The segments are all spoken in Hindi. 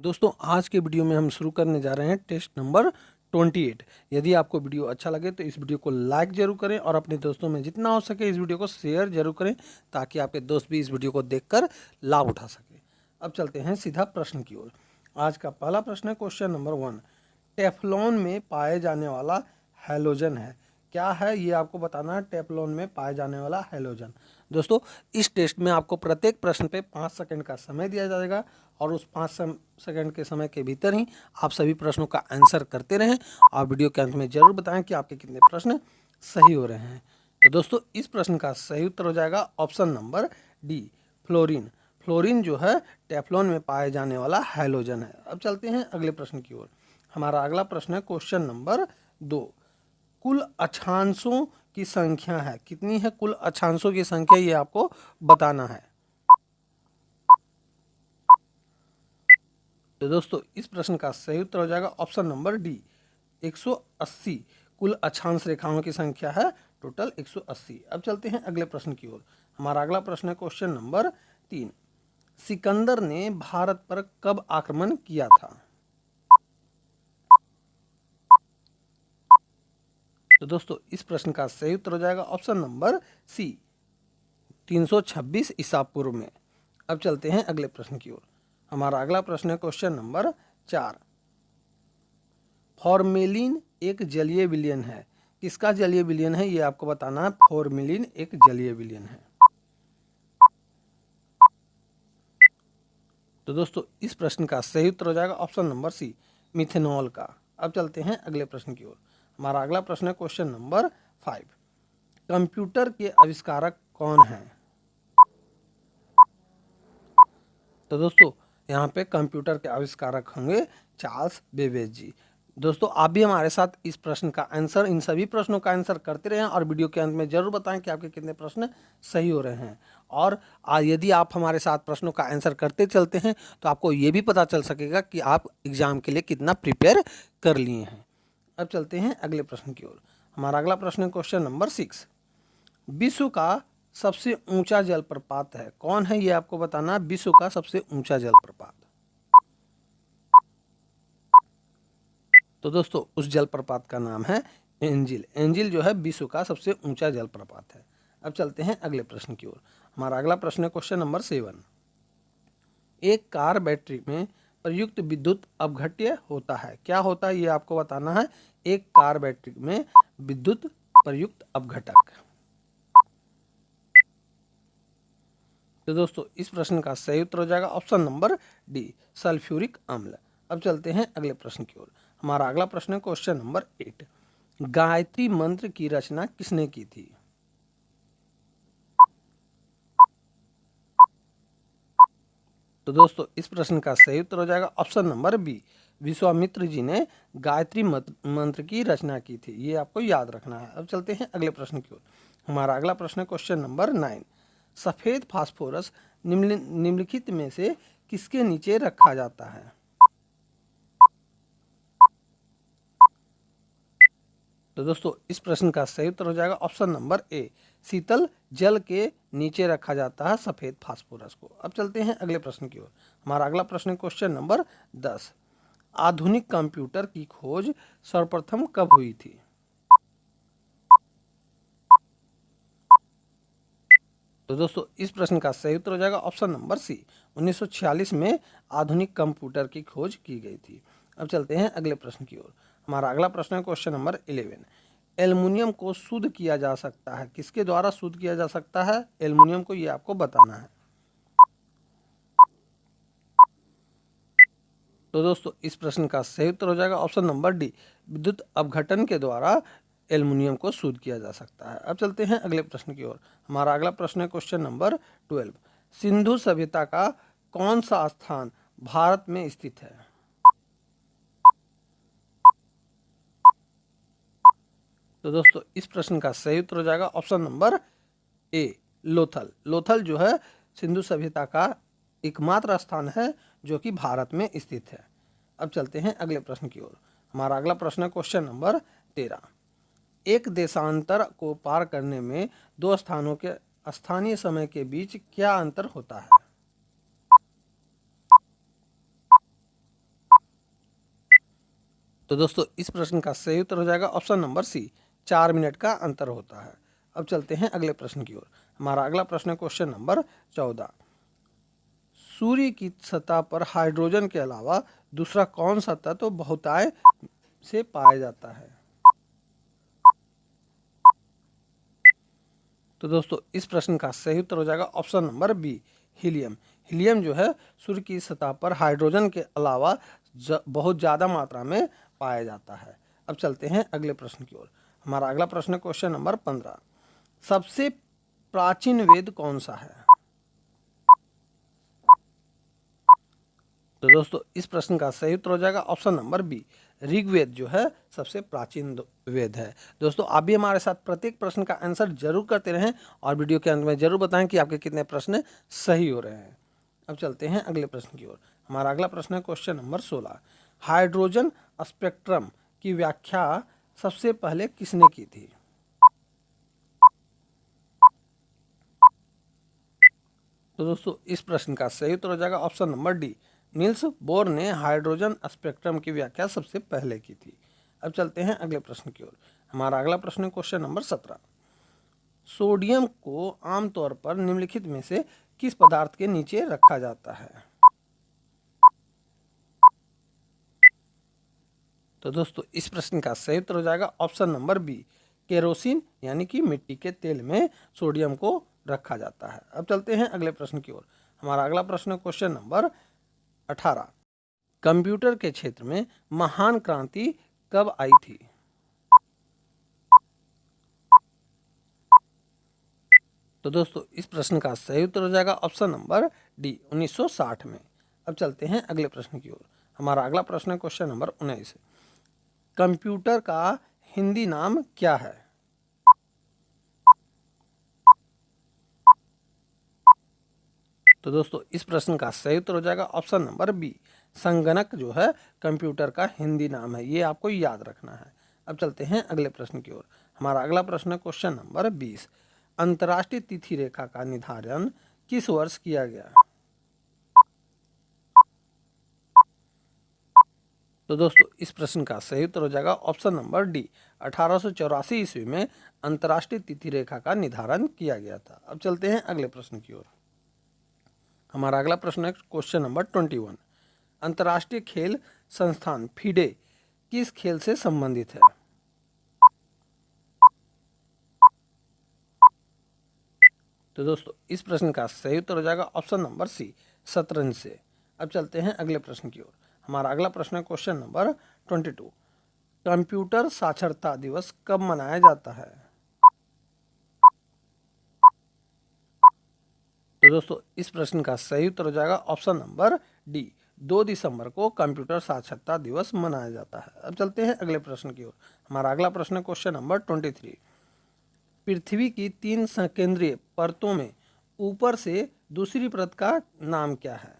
दोस्तों आज के वीडियो में हम शुरू करने जा रहे हैं टेस्ट नंबर 28। यदि आपको वीडियो अच्छा लगे तो इस वीडियो को लाइक जरूर करें और अपने दोस्तों में जितना हो सके इस वीडियो को शेयर जरूर करें ताकि आपके दोस्त भी इस वीडियो को देखकर लाभ उठा सके। अब चलते हैं सीधा प्रश्न की ओर। आज का पहला प्रश्न है क्वेश्चन नंबर 1। टेफ्लॉन में पाए जाने वाला हैलोजन है, क्या है ये आपको बताना है। टेफ्लॉन में पाए जाने वाला हैलोजन। दोस्तों इस टेस्ट में आपको प्रत्येक प्रश्न पे 5 सेकंड का समय दिया जाएगा और उस 5 सेकंड के समय के भीतर ही आप सभी प्रश्नों का आंसर करते रहें और वीडियो के अंत में जरूर बताएं कि आपके कितने प्रश्न सही हो रहे हैं। तो दोस्तों इस प्रश्न का सही उत्तर हो जाएगा option number D, fluorine. Fluorine जो है टेफ्लॉन में पाए जाने वाला हैलोजन है। अब चलते हैं अगले प्रश्न की ओर। हमारा अगला प्रश्न है क्वेश्चन नंबर 2। कुल अक्षांशों की संख्या है, कितनी है कुल अक्षांशों की संख्या ये आपको बताना है। तो दोस्तों इस प्रश्न का सही उत्तर हो जाएगा ऑप्शन नंबर डी, 180 कुल अक्षांश रेखाओं की संख्या है टोटल 180। अब चलते हैं अगले प्रश्न की ओर। हमारा अगला प्रश्न है क्वेश्चन नंबर 3। सिकंदर ने भारत पर कब आक्रमण किया था। तो दोस्तों इस प्रश्न का सही उत्तर हो जाएगा ऑप्शन नंबर सी, 326 ईसा पूर्व में। अब चलते हैं अगले प्रश्न की ओर। हमारा अगला प्रश्न है क्वेश्चन नंबर 4। फॉर्मेलिन एक जलीय विलयन है, किसका जलीय विलयन है ये आपको बताना है। फॉर्मेलिन एक जलीय विलयन है। तो दोस्तों इस प्रश्न का सही उत्तर हो जाएगा ऑप्शन नंबर सी, मिथेनॉल का। अब चलते हैं अगले प्रश्न की ओर। हमारा अगला प्रश्न है क्वेश्चन नंबर 5। कंप्यूटर के आविष्कारक कौन है। तो दोस्तों यहाँ पे कंप्यूटर के आविष्कारक होंगे चार्ल्स बेबेज जी। दोस्तों आप भी हमारे साथ इस प्रश्न का आंसर, इन सभी प्रश्नों का आंसर करते रहें और वीडियो के अंत में जरूर बताएं कि आपके कितने प्रश्न सही हो रहे हैं। और यदि आप हमारे साथ प्रश्नों का आंसर करते चलते हैं तो आपको ये भी पता चल सकेगा कि आप एग्जाम के लिए कितना प्रिपेयर कर लिए हैं। अब चलते हैं अगले प्रश्न की ओर। हमारा अगला प्रश्न है क्वेश्चन नंबर 6। विश्व का सबसे ऊंचा जलप्रपात है, कौन है ये आपको बताना। विश्व का सबसे ऊंचा जलप्रपात। तो दोस्तों उस जलप्रपात का नाम है एंजिल। एंजिल जो है विश्व का सबसे ऊंचा जलप्रपात है। अब चलते हैं अगले प्रश्न की ओर। हमारा अगला प्रश्न है क्वेश्चन नंबर 7। एक कार बैटरी में प्रयुक्त विद्युत अपघट्य होता है, क्या होता है ये आपको बताना है। एक कार बैटरी में विद्युत प्रयुक्त अपघटक। तो दोस्तों इस प्रश्न का सही उत्तर हो जाएगा ऑप्शन नंबर डी, सल्फ्यूरिक अम्ल। अब चलते हैं अगले प्रश्न की ओर। हमारा अगला प्रश्न है क्वेश्चन नंबर 8। गायत्री मंत्र की रचना किसने की थी। तो दोस्तों इस प्रश्न का सही उत्तर हो जाएगा option number B, Vishwamitra ji ने गायत्री मंत्र की रचना की थी, ये आपको याद रखना है। अब चलते हैं अगले प्रश्न की ओर। हमारा अगला प्रश्न है क्वेश्चन नंबर 9। सफेद फास्फोरस निम्नलिखित में से किसके नीचे रखा जाता है। तो दोस्तों इस प्रश्न का सही उत्तर हो जाएगा ऑप्शन नंबर ए, शीतल जल के नीचे रखा जाता है सफेद फास्फोरस को। अब चलते हैं अगले प्रश्न की ओर। हमारा अगला प्रश्न क्वेश्चन नंबर 10। आधुनिक कंप्यूटर की खोज सर्वप्रथम कब हुई थी। तो दोस्तों इस प्रश्न का सही उत्तर हो जाएगा ऑप्शन नंबर सी, 1946 में आधुनिक कंप्यूटर की खोज की गई थी। अब चलते हैं अगले प्रश्न की ओर। हमारा अगला प्रश्न है क्वेश्चन नंबर 11। एल्युमिनियम को शुद्ध किया जा सकता है, किसके द्वारा शुद्ध किया जा सकता है एल्युमिनियम को, ये आपको बताना है। तो दोस्तों इस प्रश्न का सही उत्तर हो जाएगा ऑप्शन नंबर डी, विद्युत अपघटन के द्वारा एल्युमिनियम को शुद्ध किया जा सकता है। अब चलते हैं अगले प्रश्न की ओर। हमारा अगला प्रश्न है क्वेश्चन नंबर 12। सिंधु सभ्यता का कौन सा स्थान भारत में स्थित है। तो दोस्तों इस प्रश्न का सही उत्तर हो जाएगा option number A, Lothal. Lothal जो है सिंधु सभ्यता का एकमात्र स्थान है जो कि भारत में स्थित है। अब चलते हैं अगले प्रश्न की ओर। हमारा अगला प्रश्न है क्वेश्चन नंबर 13। एक देशांतर को पार करने में दो स्थानों के स्थानीय समय के बीच क्या अंतर होता है। तो दोस्तों इस प्रश्न का सही उत्तर हो जाएगा ऑप्शन नंबर सी, 4 मिनट का अंतर होता है। अब चलते हैं अगले प्रश्न की ओर। हमारा अगला प्रश्न है क्वेश्चन नंबर 14। सूर्य की सतह पर हाइड्रोजन के अलावा दूसरा कौन सा तत्व बहुतायत से पाया जाता है? तो दोस्तों इस प्रश्न का सही उत्तर हो जाएगा option number B, helium. Helium जो है सूर्य की सतह पर हाइड्रोजन के अलावा बहुत ज़्यादा मात्रा में पाया जाता है। अब चलते हैं अगले प्रश्न की ओर। हमारा अगला प्रश्न है क्वेश्चन नंबर 15। सबसे प्राचीन वेद कौन सा है? तो दोस्तों इस प्रश्न का सही उत्तर हो जाएगा ऑप्शन नंबर बी, ऋग्वेद जो है सबसे प्राचीन वेद है। दोस्तों आप भी हमारे साथ प्रत्येक प्रश्न का आंसर जरूर करते रहें और वीडियो के अंत में जरूर बताएं कि आपके कितने प्रश्न सही हो रहे हैं। अब चलते हैं अगले प्रश्न की ओर। हमारा अगला प्रश्न है क्वेश्चन नंबर 16। हाइड्रोजन स्पेक्ट्रम की व्याख्या सबसे पहले किसने की थी? तो दोस्तों इस प्रश्न का सही उत्तर हो जाएगा option number D, Niels Bohr ने हाइड्रोजन स्पेक्ट्रम की व्याख्या सबसे पहले की थी। अब चलते हैं अगले प्रश्न की ओर। हमारा अगला प्रश्न है क्वेश्चन नंबर 17। सोडियम को आमतौर पर निम्नलिखित में से किस पदार्थ के नीचे रखा जाता है? तो दोस्तों इस प्रश्न का सही उत्तर हो जाएगा ऑप्शन नंबर बी, केरोसिन यानी कि मिट्टी के तेल में सोडियम को रखा जाता है। अब चलते हैं अगले प्रश्न की ओर। हमारा अगला प्रश्न है क्वेश्चन नंबर 18। कंप्यूटर के क्षेत्र में महान क्रांति कब आई थी? तो दोस्तों इस प्रश्न का सही उत्तर हो जाएगा ऑप्शन नंबर डी, 1960 में। अब चलते हैं अगले प्रश्न की ओर। हमारा अगला प्रश्न है क्वेश्चन नंबर 19। कंप्यूटर का हिंदी नाम क्या है? तो दोस्तों इस प्रश्न का सही उत्तर हो जाएगा ऑप्शन नंबर बी, संगणक जो है कंप्यूटर का हिंदी नाम है, ये आपको याद रखना है। अब चलते हैं अगले प्रश्न की ओर। हमारा अगला प्रश्न है क्वेश्चन नंबर 20। अंतर्राष्ट्रीय तिथि रेखा का निर्धारण किस वर्ष किया गया? तो दोस्तों इस प्रश्न का सही उत्तर हो जाएगा ऑप्शन नंबर डी, 1884 ईस्वी में अंतर्राष्ट्रीय तिथि रेखा का निर्धारण किया गया था। अब चलते हैं अगले प्रश्न की ओर। हमारा अगला प्रश्न है क्वेश्चन नंबर 21। अंतर्राष्ट्रीय खेल संस्थान फीडे किस खेल से संबंधित है? तो दोस्तों इस प्रश्न का सही उत्तर हो जाएगा ऑप्शन नंबर सी, शतरंज से। अब चलते हैं अगले प्रश्न की ओर। हमारा अगला प्रश्न है क्वेश्चन नंबर 22। कंप्यूटर साक्षरता दिवस कब मनाया जाता है? तो दोस्तों इस प्रश्न का सही उत्तर हो जाएगा ऑप्शन नंबर डी, 2 दिसंबर को कंप्यूटर साक्षरता दिवस मनाया जाता है। अब चलते हैं अगले प्रश्न की ओर। हमारा अगला प्रश्न है क्वेश्चन नंबर 23। पृथ्वी की 3 संकेंद्रीय परतों में ऊपर से दूसरी परत का नाम क्या है?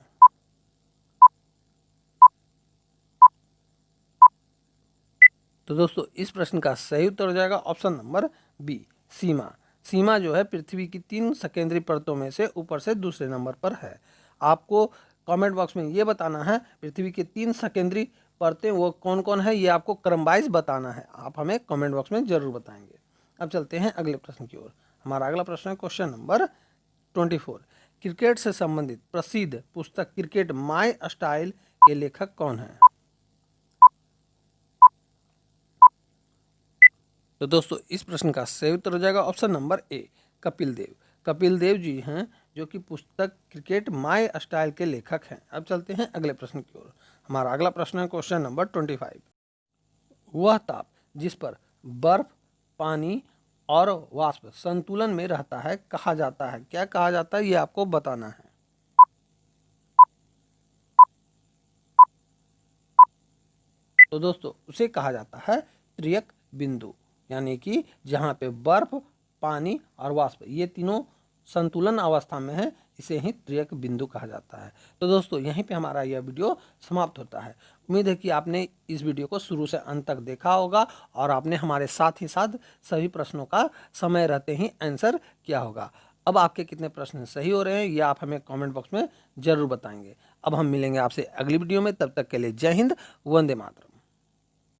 तो दोस्तों इस प्रश्न का सही उत्तर हो जाएगा ऑप्शन नंबर बी, सीमा। सीमा जो है पृथ्वी की 3 संकेंद्रीय परतों में से ऊपर से दूसरे नंबर पर है। आपको कमेंट बॉक्स में ये बताना है पृथ्वी की 3 संकेंद्रीय परतें वो कौन कौन है, ये आपको क्रमवाइज बताना है। आप हमें कमेंट बॉक्स में जरूर बताएंगे। अब चलते हैं अगले प्रश्न की ओर। हमारा अगला प्रश्न है क्वेश्चन नंबर 24। क्रिकेट से संबंधित प्रसिद्ध पुस्तक क्रिकेट माय स्टाइल के लेखक कौन है? तो दोस्तों इस प्रश्न का सही उत्तर हो जाएगा option number A, Kapil Dev. Kapil Dev ji हैं जो कि पुस्तक क्रिकेट माय स्टाइल के लेखक हैं। अब चलते हैं अगले प्रश्न की ओर। हमारा अगला प्रश्न है क्वेश्चन नंबर 25। वह ताप जिस पर बर्फ, पानी और वाष्प संतुलन में रहता है कहा जाता है, क्या कहा जाता है, ये आपको बताना है। तो दोस्तों उसे कहा जाता है त्रियक बिंदु, यानी कि जहाँ पे बर्फ, पानी और वाष्प ये तीनों संतुलन अवस्था में है, इसे ही त्रियक बिंदु कहा जाता है। तो दोस्तों यहीं पे हमारा यह वीडियो समाप्त होता है। उम्मीद है कि आपने इस वीडियो को शुरू से अंत तक देखा होगा और आपने हमारे साथ ही साथ सभी प्रश्नों का समय रहते ही आंसर किया होगा। अब आपके कितने प्रश्न सही हो रहे हैं ये आप हमें कमेंट बॉक्स में जरूर बताएंगे। अब हम मिलेंगे आपसे अगली वीडियो में, तब तक के लिए जय हिंद, वंदे मातरम।